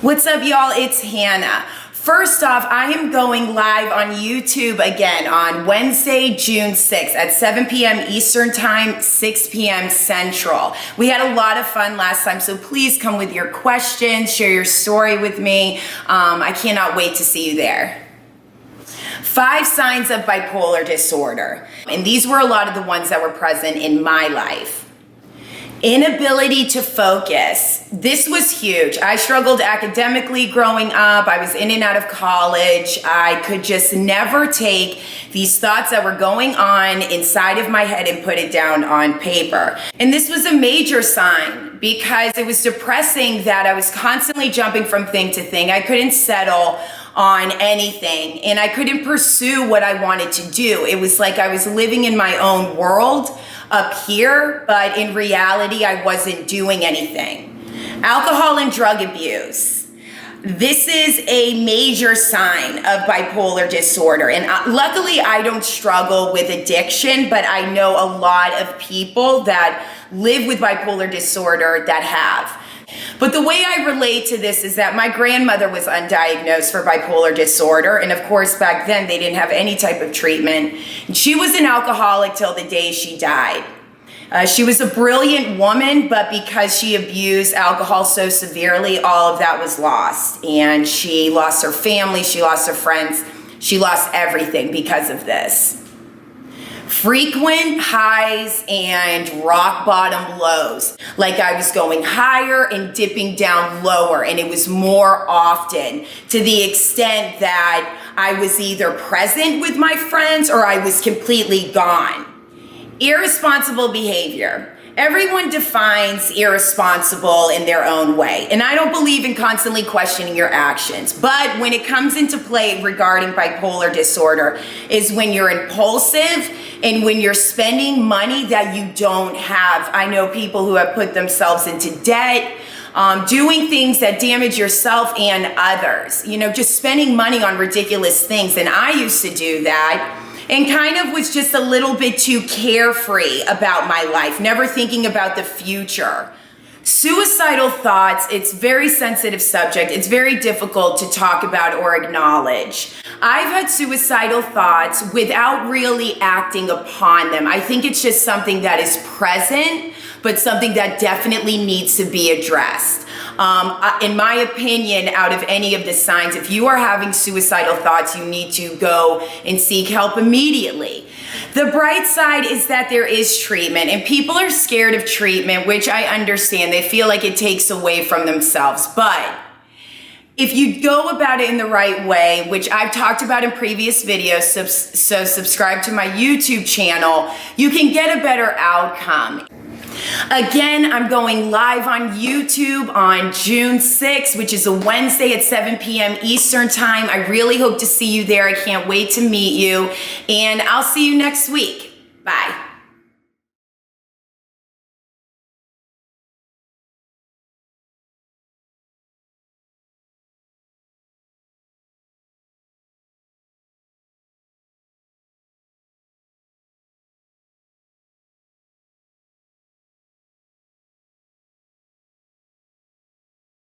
What's up, y'all? It's Hannah. First off, I am going live on YouTube again on Wednesday, June 6th at 7 p.m. Eastern Time, 6 p.m. Central. We had a lot of fun last time, so please come with your questions, share your story with me. I cannot wait to see you there. 5 signs of bipolar disorder. And these were a lot of the ones that were present in my life. Inability to focus. This was huge. I struggled academically growing up. I was in and out of college. I could just never take these thoughts that were going on inside of my head and put it down on paper. And this was a major sign because it was depressing that I was constantly jumping from thing to thing. I couldn't settle on anything and I couldn't pursue what I wanted to do. It was like I was living in my own world up here, but in reality, I wasn't doing anything. Alcohol and drug abuse. This is a major sign of bipolar disorder. And luckily, I don't struggle with addiction, but I know a lot of people that live with bipolar disorder that have. But the way I relate to this is that my grandmother was undiagnosed for bipolar disorder. And of course, back then they didn't have any type of treatment. And she was an alcoholic till the day she died. She was a brilliant woman, but because she abused alcohol so severely, all of that was lost. And she lost her family, she lost her friends, she lost everything because of this. Frequent highs and rock bottom lows. Like I was going higher and dipping down lower, and it was more often to the extent that I was either present with my friends or I was completely gone. Irresponsible behavior. Everyone defines irresponsible in their own way, and I don't believe in constantly questioning your actions. But when it comes into play regarding bipolar disorder is when you're impulsive and when you're spending money that you don't have. I know people who have put themselves into debt, doing things that damage yourself and others. You know, just spending money on ridiculous things, and I used to do that. And kind of was just a little bit too carefree about my life, never thinking about the future. Suicidal thoughts, it's a very sensitive subject. It's very difficult to talk about or acknowledge. I've had suicidal thoughts without really acting upon them. I think it's just something that is present, but something that definitely needs to be addressed. In my opinion, out of any of the signs, if you are having suicidal thoughts, you need to go and seek help immediately. The bright side is that there is treatment, and people are scared of treatment, which I understand. They feel like it takes away from themselves. But if you go about it in the right way, which I've talked about in previous videos, so subscribe to my YouTube channel, you can get a better outcome. Again, I'm going live on YouTube on June 6th, which is a Wednesday at 7 p.m. Eastern Time. I really hope to see you there. I can't wait to meet you, and I'll see you next week. Bye.